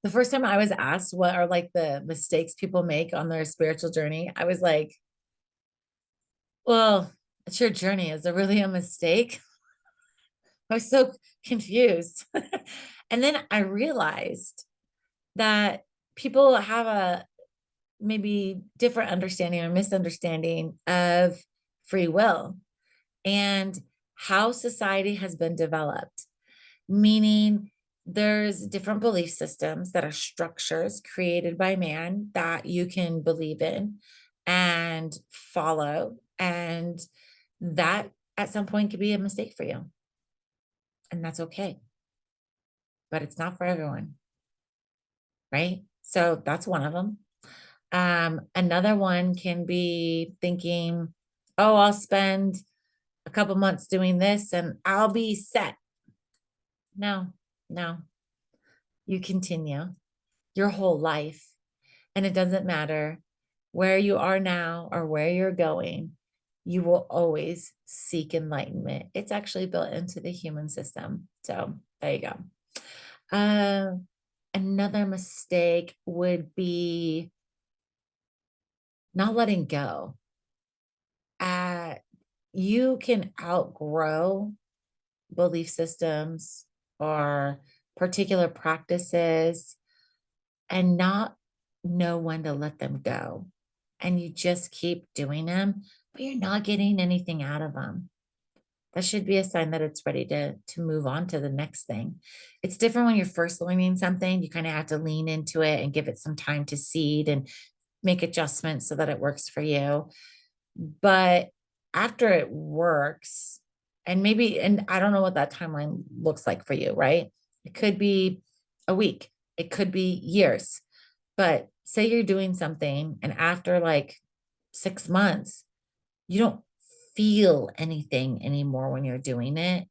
The first time I was asked what are like the mistakes people make on their spiritual journey, I was like, well, it's your journey. Is there really a mistake? I was so confused. And then I realized that people have a maybe different understanding or misunderstanding of free will and how society has been developed, meaning there's different belief systems that are structures created by man that you can believe in and follow. And that at some point could be a mistake for you. And that's okay. But it's not for everyone. Right. So that's one of them. Another one can be thinking, oh, I'll spend a couple months doing this and I'll be set. No, no, you continue your whole life. And it doesn't matter where you are now or where you're going, you will always seek enlightenment. It's actually built into the human system. So there you go. Uh, Another mistake would be not letting go. Uh, you can outgrow belief systems or particular practices and not know when to let them go. And you just keep doing them, but you're not getting anything out of them. That should be a sign that it's ready to move on to the next thing. It's different when you're first learning something. You kind of have to lean into it and give it some time to seed and make adjustments so that it works for you. But after it works, and maybe, and I don't know what that timeline looks like for you, right? It could be a week, it could be years. But say you're doing something, and after like 6 months, you don't feel anything anymore when you're doing it.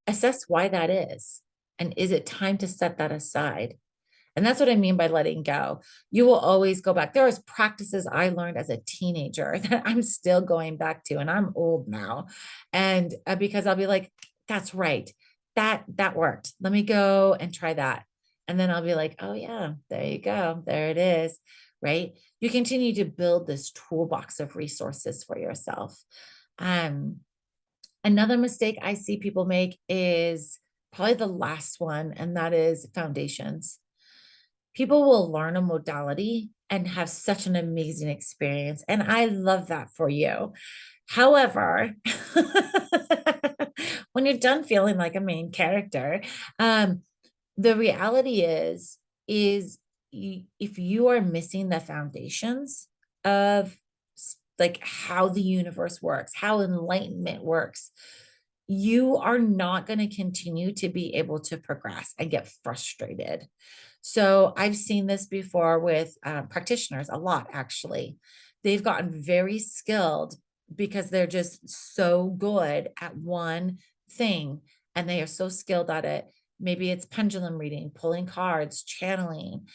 Assess why that is. And is it time to set that aside? And that's what I mean by letting go. You will always go back. There was practices I learned as a teenager that I'm still going back to, and I'm old now. And because I'll be like, that's right. That worked. Let me go and try that. And then I'll be like, oh yeah, there you go. There it is. Right. You continue to build this toolbox of resources for yourself. Um, Another mistake I see people make is probably the last one, and that is foundations. People will learn a modality and have such an amazing experience. And I love that for you. However, when you're done feeling like a main character, um, the reality is if you are missing the foundations of like how the universe works, how enlightenment works, you are not going to continue to be able to progress and get frustrated. So I've seen this before with practitioners a lot, actually. They've gotten very skilled because they're just so good at one thing and they are so skilled at it. Maybe it's pendulum reading, pulling cards, channeling,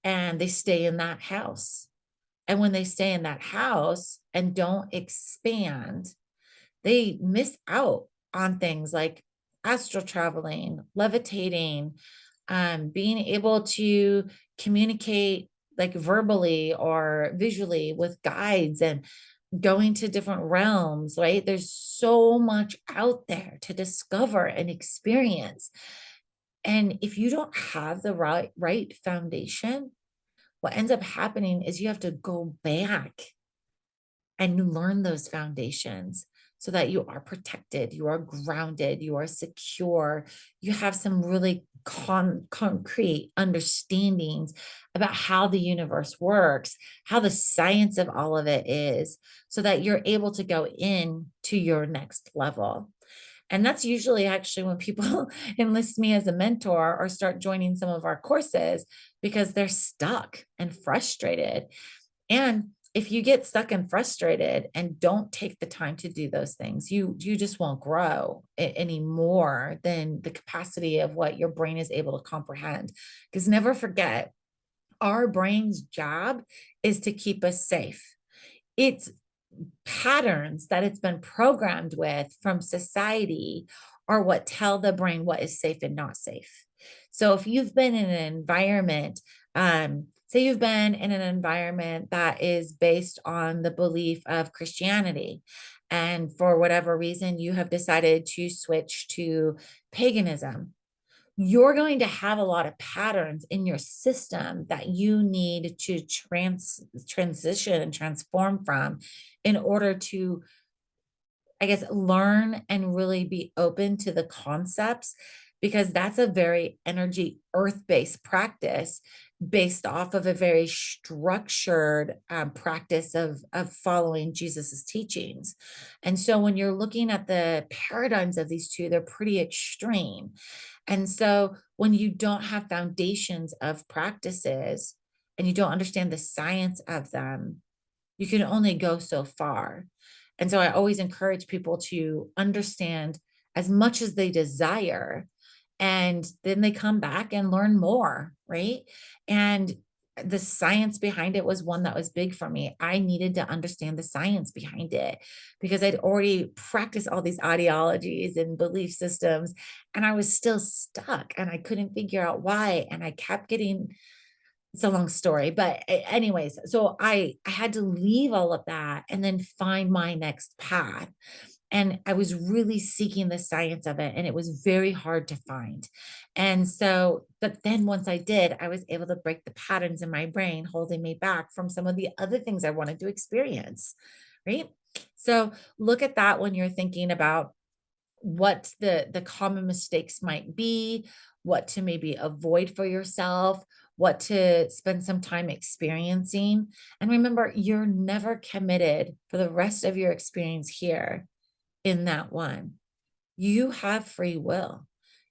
and they stay in that house. And when they stay in that house and don't expand, they miss out on things like astral traveling, levitating, being able to communicate like verbally or visually with guides and going to different realms, right? There's so much out there to discover and experience. And if you don't have the right foundation, what ends up happening is you have to go back and learn those foundations so that you are protected, you are grounded, you are secure, you have some really concrete understandings about how the universe works, how the science of all of it is, so that you're able to go in to your next level. And that's usually actually when people enlist me as a mentor or start joining some of our courses because they're stuck and frustrated. And if you get stuck and frustrated and don't take the time to do those things, you just won't grow any more than the capacity of what your brain is able to comprehend. Because never forget, our brain's job is to keep us safe. It's patterns that it's been programmed with from society are what tell the brain what is safe and not safe. So if you've been in an environment, say you've been in an environment that is based on the belief of Christianity, and for whatever reason you have decided to switch to paganism, you're going to have a lot of patterns in your system that you need to transition and transform from in order to, I guess, learn and really be open to the concepts, because that's a very energy earth-based practice based off of a very structured practice of following Jesus's teachings. And so when you're looking at the paradigms of these two, they're pretty extreme. And so when you don't have foundations of practices and you don't understand the science of them, you can only go so far. And so I always encourage people to understand as much as they desire, and then they come back and learn more, right? And the science behind it was one that was big for me. I needed to understand the science behind it because I'd already practiced all these ideologies and belief systems, and I was still stuck and I couldn't figure out why. And I kept getting, it's a long story, but anyways, so I had to leave all of that and then find my next path. And I was really seeking the science of it, and it was very hard to find. And so, but then once I did, I was able to break the patterns in my brain holding me back from some of the other things I wanted to experience, right? So look at that when you're thinking about what the common mistakes might be, what to maybe avoid for yourself, what to spend some time experiencing. And remember, you're never committed for the rest of your experience here in that one. You have free will.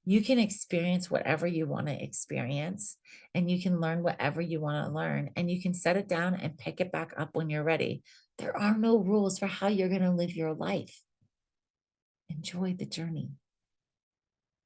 You can experience whatever you want to experience, and you can learn whatever you want to learn, and you can set it down and pick it back up when you're ready. There are no rules for how you're going to live your life. Enjoy the journey.